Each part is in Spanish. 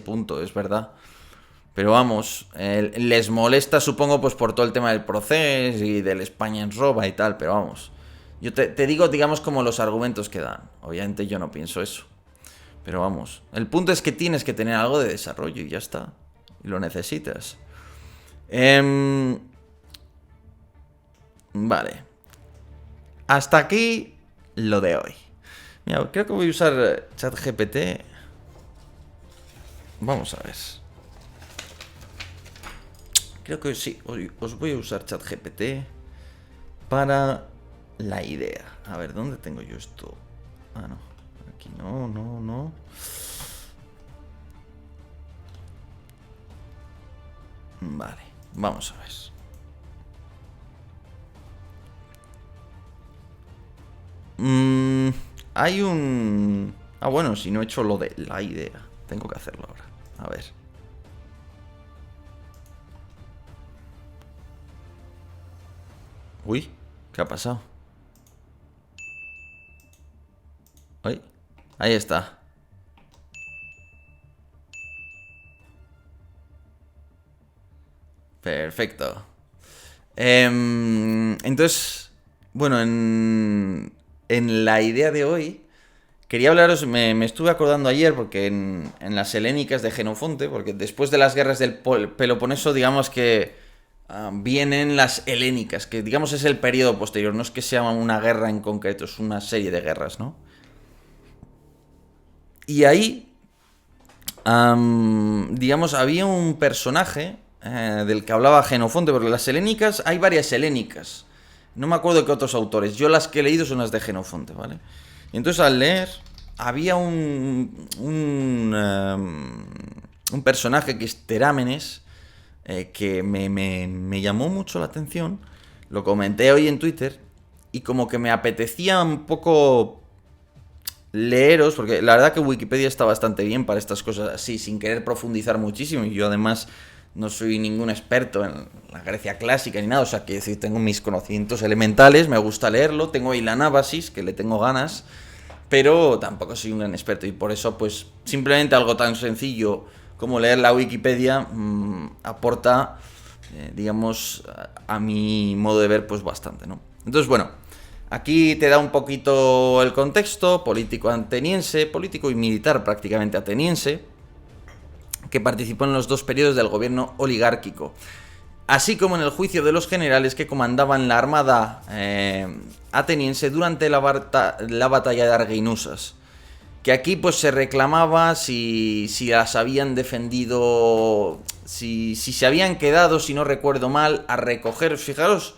punto, es verdad. Pero vamos, les molesta supongo pues por todo el tema del proceso y del España en roba y tal, pero vamos. Yo te digo, digamos, como los argumentos que dan. Obviamente yo no pienso eso. Pero vamos, el punto es que tienes que tener algo de desarrollo y ya está. Y lo necesitas. Vale. Hasta aquí lo de hoy. Mira, creo que voy a usar ChatGPT. Vamos a ver. Creo que sí, os voy a usar ChatGPT para la idea. A ver, ¿dónde tengo yo esto? Ah, no. Aquí no. Vale, vamos a ver. Hay un... Ah, bueno, si no he hecho lo de la idea. Tengo que hacerlo ahora. A ver. Uy, ¿qué ha pasado? Uy, ahí está. Perfecto. Entonces, bueno, en la idea de hoy, quería hablaros, me estuve acordando ayer, porque en las helénicas de Jenofonte, porque después de las guerras del Peloponeso, digamos que vienen las helénicas, que digamos es el periodo posterior, no es que sea una guerra en concreto, es una serie de guerras, ¿no? Y ahí, digamos, había un personaje del que hablaba Jenofonte, porque las helénicas, hay varias helénicas. No me acuerdo de qué otros autores. Yo las que he leído son las de Jenofonte, ¿vale? Y entonces al leer, había un personaje que es Terámenes, que me llamó mucho la atención. Lo comenté hoy en Twitter y como que me apetecía un poco leeros, porque la verdad que Wikipedia está bastante bien para estas cosas así, sin querer profundizar muchísimo. Y yo además no soy ningún experto en la Grecia clásica ni nada, o sea, que decir, tengo mis conocimientos elementales, me gusta leerlo, tengo ahí la Anábasis, que le tengo ganas, pero tampoco soy un gran experto y por eso pues simplemente algo tan sencillo como leer la Wikipedia aporta, digamos, a mi modo de ver pues bastante, ¿no? Entonces, bueno, aquí te da un poquito el contexto político ateniense, político y militar prácticamente ateniense, que participó en los dos periodos del gobierno oligárquico, así como en el juicio de los generales que comandaban la armada ateniense durante la batalla de Arginusas. Que aquí pues se reclamaba si las habían defendido, si se habían quedado, si no recuerdo mal, a recoger. Fijaros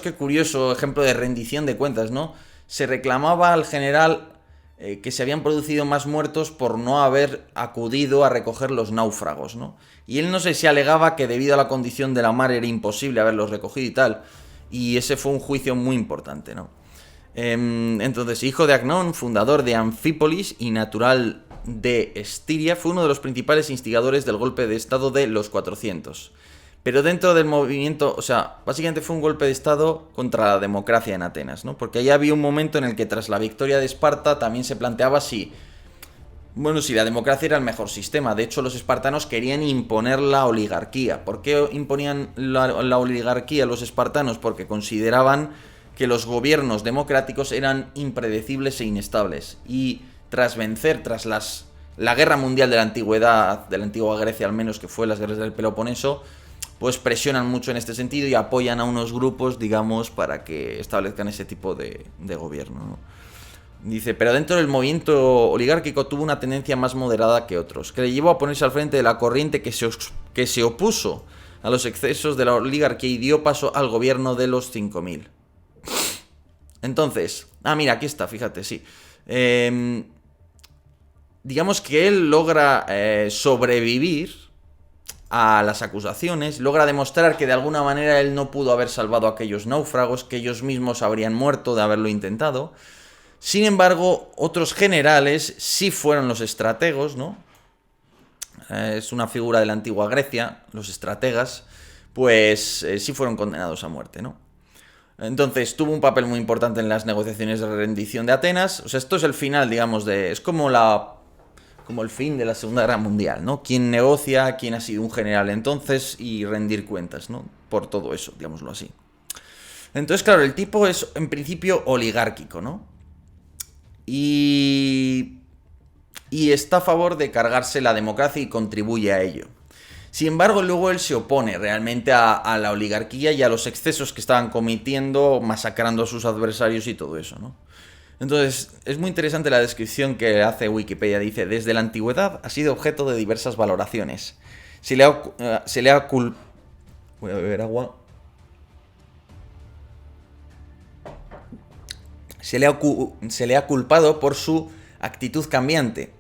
qué curioso ejemplo de rendición de cuentas, ¿no? Se reclamaba al general que se habían producido más muertos por no haber acudido a recoger los náufragos, ¿no? Y él no sé si alegaba que debido a la condición de la mar era imposible haberlos recogido y tal. Y ese fue un juicio muy importante, ¿no? Entonces, hijo de Acnón, fundador de Anfípolis y natural de Estiria, fue uno de los principales instigadores del golpe de estado de los 400. Pero dentro del movimiento, o sea, básicamente fue un golpe de estado contra la democracia en Atenas, ¿no? Porque ahí había un momento en el que tras la victoria de Esparta también se planteaba si, bueno, si la democracia era el mejor sistema. De hecho, los espartanos querían imponer la oligarquía. ¿Por qué imponían la oligarquía los espartanos? Porque consideraban que los gobiernos democráticos eran impredecibles e inestables. Y tras vencer, la guerra mundial de la antigüedad, de la antigua Grecia al menos, que fue las guerras del Peloponeso, pues presionan mucho en este sentido y apoyan a unos grupos, digamos, para que establezcan ese tipo de gobierno, ¿no? Dice, pero dentro del movimiento oligárquico tuvo una tendencia más moderada que otros, que le llevó a ponerse al frente de la corriente que se opuso a los excesos de la oligarquía y dio paso al gobierno de los 5000. Entonces, mira, aquí está, fíjate, sí. Digamos que él logra sobrevivir a las acusaciones, logra demostrar que de alguna manera él no pudo haber salvado a aquellos náufragos, que ellos mismos habrían muerto de haberlo intentado. Sin embargo, otros generales sí fueron los estrategos, ¿no? Es una figura de la antigua Grecia, los estrategas, pues sí fueron condenados a muerte, ¿no? Entonces tuvo un papel muy importante en las negociaciones de rendición de Atenas. O sea, esto es el final, digamos, es como como el fin de la Segunda Guerra Mundial, ¿no? Quién negocia, quién ha sido un general entonces y rendir cuentas, ¿no? Por todo eso, digámoslo así. Entonces, claro, el tipo es en principio oligárquico, ¿no? Y está a favor de cargarse la democracia y contribuye a ello. Sin embargo, luego él se opone realmente a la oligarquía y a los excesos que estaban cometiendo, masacrando a sus adversarios y todo eso, ¿no? Entonces, es muy interesante la descripción que hace Wikipedia. Dice, desde la antigüedad ha sido objeto de diversas valoraciones. Voy a beber agua. Se le ha culpado por su actitud cambiante.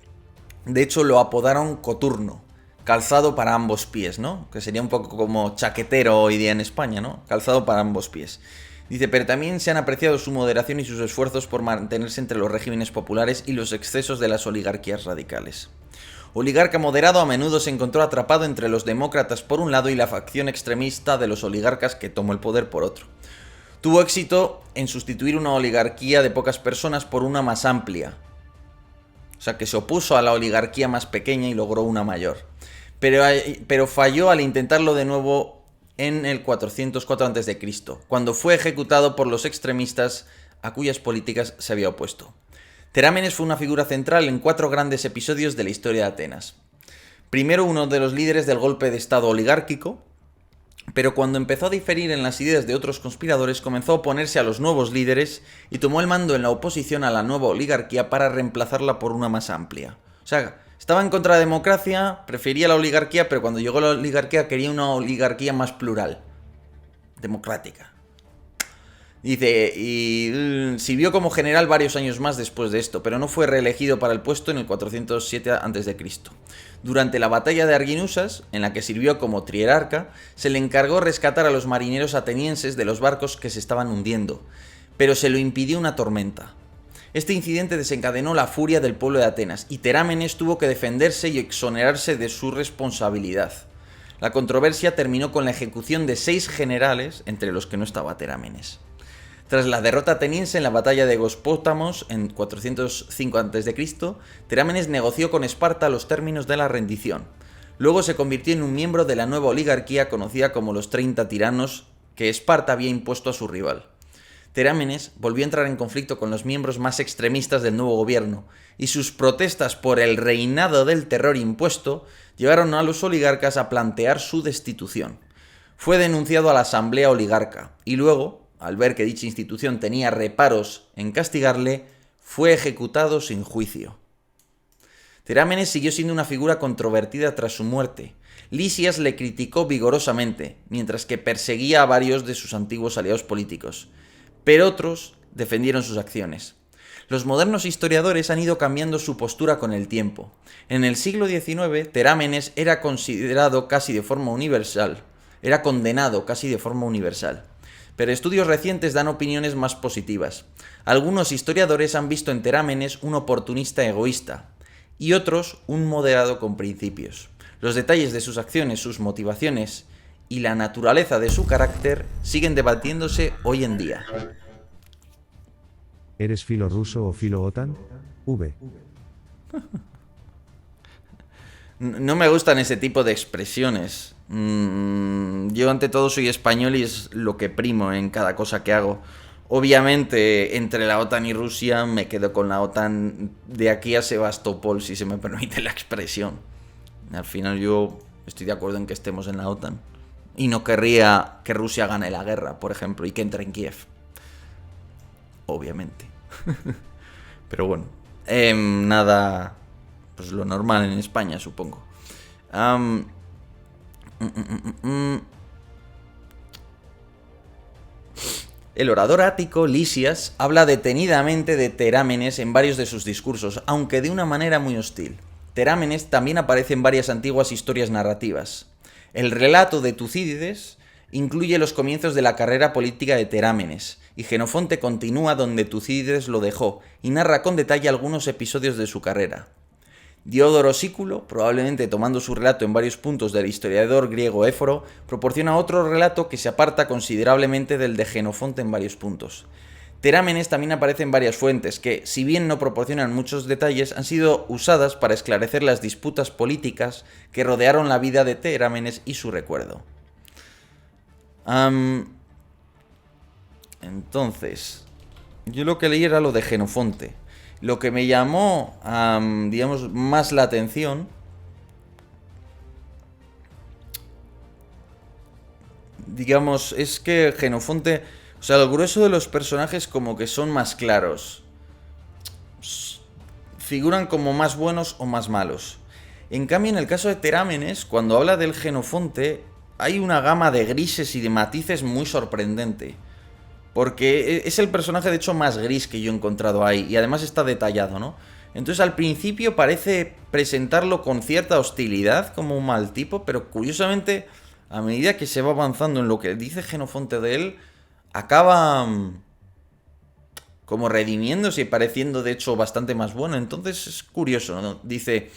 De hecho, lo apodaron coturno, calzado para ambos pies, ¿no? Que sería un poco como chaquetero hoy día en España, ¿no? Calzado para ambos pies. Dice, pero también se han apreciado su moderación y sus esfuerzos por mantenerse entre los regímenes populares y los excesos de las oligarquías radicales. Oligarca moderado, a menudo se encontró atrapado entre los demócratas por un lado y la facción extremista de los oligarcas que tomó el poder por otro. Tuvo éxito en sustituir una oligarquía de pocas personas por una más amplia. O sea, que se opuso a la oligarquía más pequeña y logró una mayor. Pero falló al intentarlo de nuevo en el 404 a.C., cuando fue ejecutado por los extremistas a cuyas políticas se había opuesto. Terámenes fue una figura central en 4 grandes episodios de la historia de Atenas. Primero, uno de los líderes del golpe de estado oligárquico, pero cuando empezó a diferir en las ideas de otros conspiradores, comenzó a oponerse a los nuevos líderes y tomó el mando en la oposición a la nueva oligarquía para reemplazarla por una más amplia. O sea, estaba en contra de la democracia, prefería la oligarquía, pero cuando llegó la oligarquía quería una oligarquía más plural, democrática. Dice, y sirvió como general varios años más después de esto, pero no fue reelegido para el puesto en el 407 a.C. Durante la batalla de Arginusas, en la que sirvió como trierarca, se le encargó rescatar a los marineros atenienses de los barcos que se estaban hundiendo, pero se lo impidió una tormenta. Este incidente desencadenó la furia del pueblo de Atenas, y Terámenes tuvo que defenderse y exonerarse de su responsabilidad. La controversia terminó con la ejecución de 6 generales, entre los que no estaba Terámenes. Tras la derrota ateniense en la batalla de Gospótamos en 405 a.C., Terámenes negoció con Esparta los términos de la rendición. Luego se convirtió en un miembro de la nueva oligarquía conocida como los 30 tiranos que Esparta había impuesto a su rival. Terámenes volvió a entrar en conflicto con los miembros más extremistas del nuevo gobierno, y sus protestas por el reinado del terror impuesto llevaron a los oligarcas a plantear su destitución. Fue denunciado a la asamblea oligarca, y luego, al ver que dicha institución tenía reparos en castigarle, fue ejecutado sin juicio. Terámenes siguió siendo una figura controvertida tras su muerte. Lisias le criticó vigorosamente, mientras que perseguía a varios de sus antiguos aliados políticos, pero otros defendieron sus acciones. Los modernos historiadores han ido cambiando su postura con el tiempo. En el siglo XIX, Terámenes era condenado casi de forma universal. Pero estudios recientes dan opiniones más positivas. Algunos historiadores han visto en Terámenes un oportunista egoísta, y otros un moderado con principios. Los detalles de sus acciones, sus motivaciones y la naturaleza de su carácter siguen debatiéndose hoy en día. ¿Eres filo ruso o filo OTAN? V. No me gustan ese tipo de expresiones. Yo ante todo soy español y es lo que primo en cada cosa que hago. Obviamente, entre la OTAN y Rusia me quedo con la OTAN de aquí a Sebastopol, si se me permite la expresión. Al final yo estoy de acuerdo en que estemos en la OTAN. Y no querría que Rusia gane la guerra, por ejemplo, y que entre en Kiev. Obviamente. Pero bueno, nada, pues lo normal en España, supongo. El orador ático Lisias habla detenidamente de Terámenes en varios de sus discursos, aunque de una manera muy hostil. Terámenes también aparece en varias antiguas historias narrativas. El relato de Tucídides incluye los comienzos de la carrera política de Terámenes, y Jenofonte continúa donde Tucídides lo dejó, y narra con detalle algunos episodios de su carrera. Diodoro Sículo, probablemente tomando su relato en varios puntos del historiador griego Éforo, proporciona otro relato que se aparta considerablemente del de Jenofonte en varios puntos. Terámenes también aparece en varias fuentes que, si bien no proporcionan muchos detalles, han sido usadas para esclarecer las disputas políticas que rodearon la vida de Terámenes y su recuerdo. Entonces, yo lo que leí era lo de Jenofonte. Lo que me llamó, digamos, más la atención, digamos, es que Jenofonte, o sea, el grueso de los personajes como que son más claros. Figuran como más buenos o más malos. En cambio, en el caso de Terámenes, cuando habla del Jenofonte, hay una gama de grises y de matices muy sorprendente. Porque es el personaje, de hecho, más gris que yo he encontrado ahí. Y además está detallado, ¿no? Entonces, al principio parece presentarlo con cierta hostilidad, como un mal tipo. Pero curiosamente, a medida que se va avanzando en lo que dice Jenofonte de él, acaba como redimiéndose y pareciendo, de hecho, bastante más bueno. Entonces, es curioso, ¿no? Dice...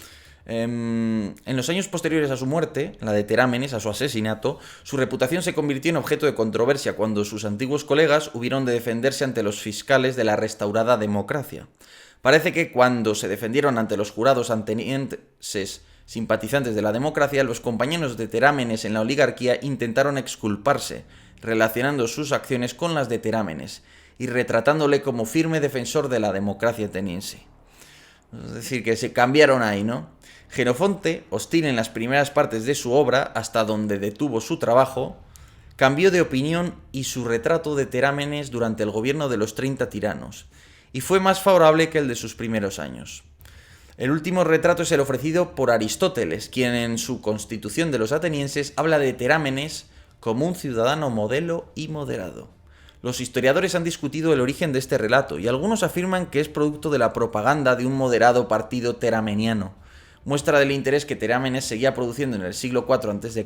En los años posteriores a su muerte, la de Terámenes, a su asesinato, su reputación se convirtió en objeto de controversia cuando sus antiguos colegas hubieron de defenderse ante los fiscales de la restaurada democracia. Parece que cuando se defendieron ante los jurados atenienses simpatizantes de la democracia, los compañeros de Terámenes en la oligarquía intentaron exculparse, relacionando sus acciones con las de Terámenes y retratándole como firme defensor de la democracia ateniense. Es decir, que se cambiaron ahí, ¿no? Jenofonte, hostil en las primeras partes de su obra, hasta donde detuvo su trabajo, cambió de opinión y su retrato de Terámenes durante el gobierno de los 30 tiranos, y fue más favorable que el de sus primeros años. El último retrato es el ofrecido por Aristóteles, quien en su Constitución de los atenienses habla de Terámenes como un ciudadano modelo y moderado. Los historiadores han discutido el origen de este relato, y algunos afirman que es producto de la propaganda de un moderado partido terameniano, muestra del interés que Terámenes seguía produciendo en el siglo IV a.C.,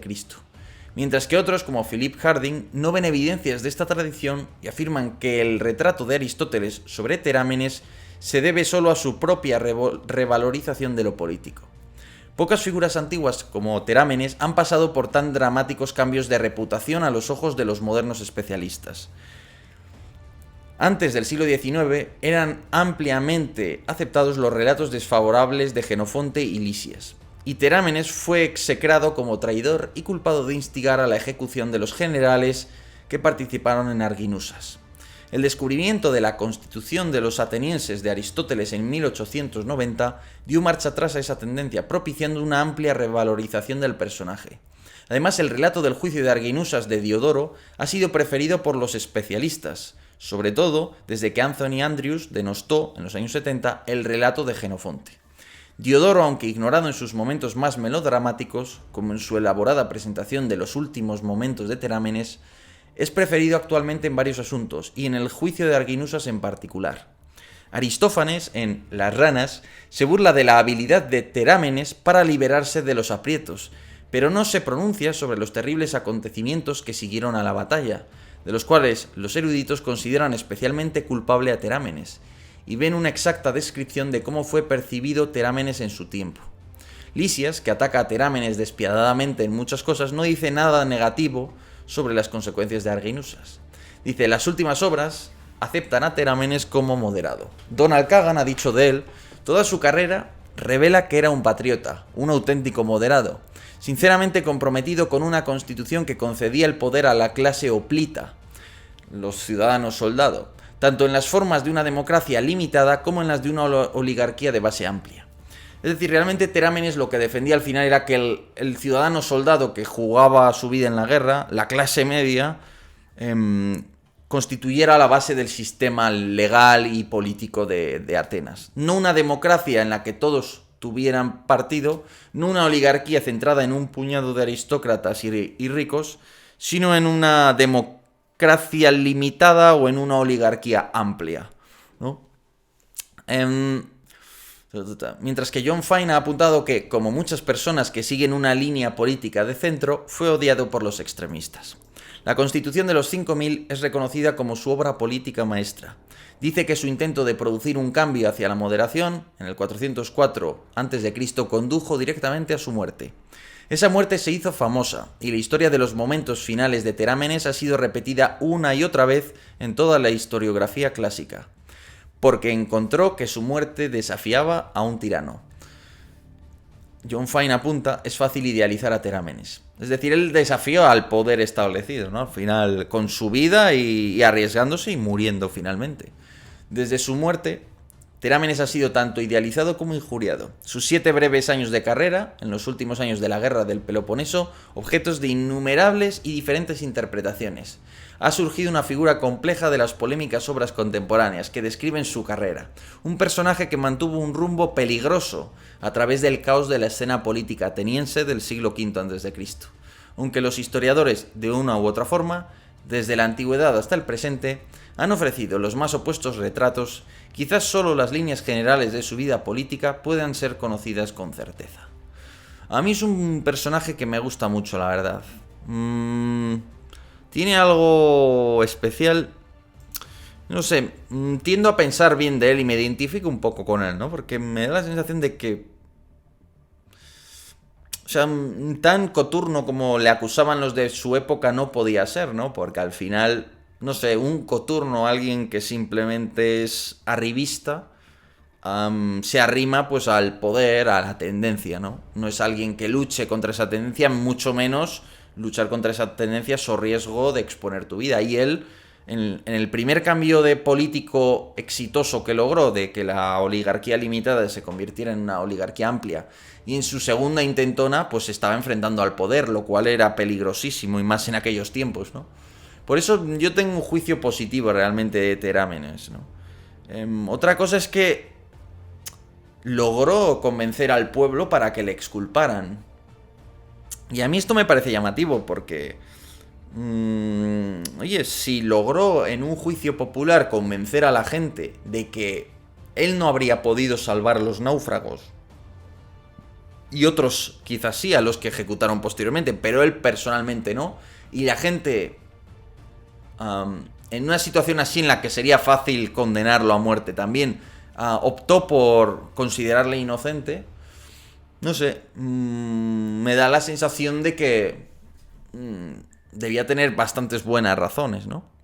mientras que otros, como Philip Harding, no ven evidencias de esta tradición y afirman que el retrato de Aristóteles sobre Terámenes se debe solo a su propia revalorización de lo político. Pocas figuras antiguas como Terámenes han pasado por tan dramáticos cambios de reputación a los ojos de los modernos especialistas. Antes del siglo XIX eran ampliamente aceptados los relatos desfavorables de Jenofonte y Lisias, y Terámenes fue execrado como traidor y culpado de instigar a la ejecución de los generales que participaron en Arginusas. El descubrimiento de la Constitución de los atenienses de Aristóteles en 1890 dio marcha atrás a esa tendencia, propiciando una amplia revalorización del personaje. Además, el relato del juicio de Arginusas de Diodoro ha sido preferido por los especialistas, sobre todo desde que Anthony Andrews denostó, en los años 70, el relato de Jenofonte. Diodoro, aunque ignorado en sus momentos más melodramáticos, como en su elaborada presentación de los últimos momentos de Terámenes, es preferido actualmente en varios asuntos, y en el juicio de Arginusas en particular. Aristófanes, en Las ranas, se burla de la habilidad de Terámenes para liberarse de los aprietos, pero no se pronuncia sobre los terribles acontecimientos que siguieron a la batalla, de los cuales los eruditos consideran especialmente culpable a Terámenes, y ven una exacta descripción de cómo fue percibido Terámenes en su tiempo. Lisias, que ataca a Terámenes despiadadamente en muchas cosas, no dice nada negativo sobre las consecuencias de Arginusas. Dice, las últimas obras aceptan a Terámenes como moderado. Donald Kagan ha dicho de él, toda su carrera revela que era un patriota, un auténtico moderado, sinceramente comprometido con una constitución que concedía el poder a la clase hoplita, los ciudadanos soldado, tanto en las formas de una democracia limitada como en las de una oligarquía de base amplia. Es decir, realmente Terámenes lo que defendía al final era que el ciudadano soldado que jugaba su vida en la guerra, la clase media, constituyera la base del sistema legal y político de Atenas. No una democracia en la que todos tuvieran partido, no una oligarquía centrada en un puñado de aristócratas y ricos, sino en una democracia limitada o en una oligarquía amplia, ¿no? Mientras que John Fine ha apuntado que, como muchas personas que siguen una línea política de centro, fue odiado por los extremistas. La Constitución de los 5000 es reconocida como su obra política maestra. Dice que su intento de producir un cambio hacia la moderación, en el 404 a.C., condujo directamente a su muerte. Esa muerte se hizo famosa, y la historia de los momentos finales de Terámenes ha sido repetida una y otra vez en toda la historiografía clásica, porque encontró que su muerte desafiaba a un tirano. John Fine apunta, es fácil idealizar a Terámenes. Es decir, él desafió al poder establecido, ¿no? Al final, con su vida y arriesgándose y muriendo finalmente. Desde su muerte, Terámenes ha sido tanto idealizado como injuriado. Sus 7 breves años de carrera, en los últimos años de la guerra del Peloponeso, objetos de innumerables y diferentes interpretaciones. Ha surgido una figura compleja de las polémicas obras contemporáneas que describen su carrera. Un personaje que mantuvo un rumbo peligroso a través del caos de la escena política ateniense del siglo V a.C. Aunque los historiadores, de una u otra forma, desde la antigüedad hasta el presente, han ofrecido los más opuestos retratos, quizás solo las líneas generales de su vida política puedan ser conocidas con certeza. A mí es un personaje que me gusta mucho, la verdad. Tiene algo especial. No sé, tiendo a pensar bien de él y me identifico un poco con él, ¿no? Porque me da la sensación de que... O sea, tan coturno como le acusaban los de su época no podía ser, ¿no? Porque al final, no sé, un coturno, alguien que simplemente es arribista, se arrima pues al poder, a la tendencia, ¿no? No es alguien que luche contra esa tendencia, mucho menos luchar contra esa tendencia es riesgo de exponer tu vida. Y él, en el primer cambio de político exitoso que logró, de que la oligarquía limitada se convirtiera en una oligarquía amplia, y en su segunda intentona, pues se estaba enfrentando al poder, lo cual era peligrosísimo, y más en aquellos tiempos, ¿no? Por eso yo tengo un juicio positivo realmente de Terámenes, ¿no? Otra cosa es que logró convencer al pueblo para que le exculparan. Y a mí esto me parece llamativo porque... oye, si logró en un juicio popular convencer a la gente de que él no habría podido salvar a los náufragos, y otros quizás sí, a los que ejecutaron posteriormente, pero él personalmente no, y la gente, en una situación así en la que sería fácil condenarlo a muerte también, optó por considerarle inocente. No sé, me da la sensación de que debía tener bastantes buenas razones, ¿no?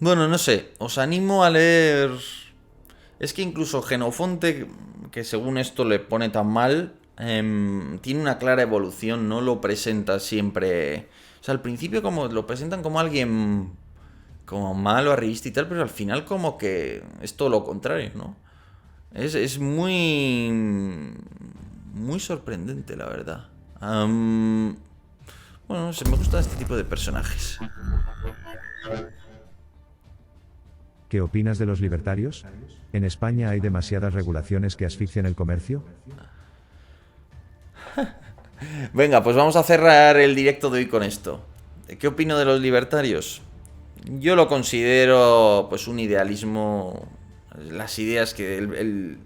Bueno, no sé, os animo a leer... Es que incluso Genofonte, que según esto le pone tan mal, tiene una clara evolución, no lo presenta siempre... O sea, al principio como lo presentan como alguien como malo, arribista y tal, pero al final como que es todo lo contrario, ¿no? Es muy... muy sorprendente, la verdad. Bueno, no sé, me gustan este tipo de personajes. ¿Qué opinas de los libertarios? ¿En España hay demasiadas regulaciones que asfixian el comercio? Venga, pues vamos a cerrar el directo de hoy con esto. ¿Qué opino de los libertarios? Yo lo considero pues un idealismo, las ideas que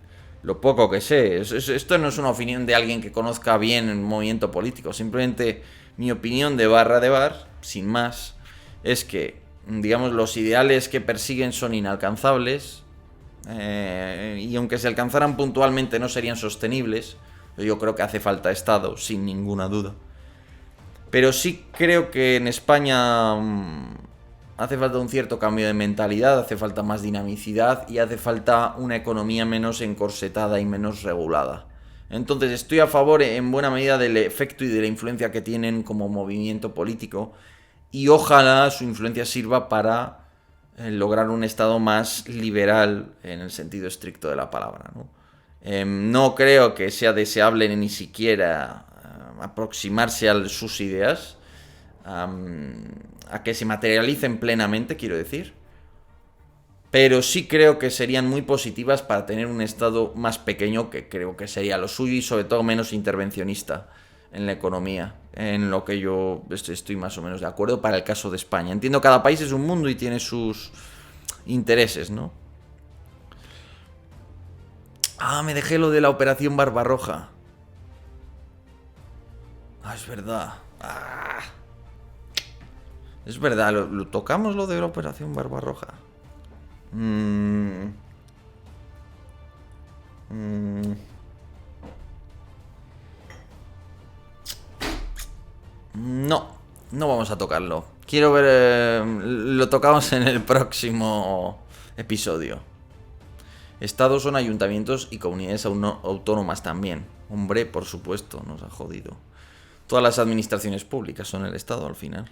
lo poco que sé. Esto no es una opinión de alguien que conozca bien el movimiento político, simplemente mi opinión de barra de bar, sin más, es que, digamos, los ideales que persiguen son inalcanzables, y aunque se alcanzaran puntualmente no serían sostenibles. Yo creo que hace falta Estado, sin ninguna duda. Pero sí creo que en España hace falta un cierto cambio de mentalidad, hace falta más dinamicidad y hace falta una economía menos encorsetada y menos regulada. Entonces estoy a favor en buena medida del efecto y de la influencia que tienen como movimiento político, y ojalá su influencia sirva para lograr un Estado más liberal en el sentido estricto de la palabra, ¿no? No creo que sea deseable ni siquiera aproximarse a sus ideas, a que se materialicen plenamente, quiero decir. Pero sí creo que serían muy positivas para tener un Estado más pequeño, que creo que sería lo suyo, y sobre todo menos intervencionista en la economía, en lo que yo estoy más o menos de acuerdo para el caso de España. Entiendo, cada país es un mundo y tiene sus intereses, ¿no? Ah, me dejé lo de la Operación Barbarroja. Ah, es verdad. Ah, es verdad, lo tocamos lo de la Operación Barbarroja. No, no vamos a tocarlo. Quiero ver... lo tocamos en el próximo episodio. Estados son ayuntamientos y comunidades autónomas también. Hombre, por supuesto, nos ha jodido. Todas las administraciones públicas son el Estado al final.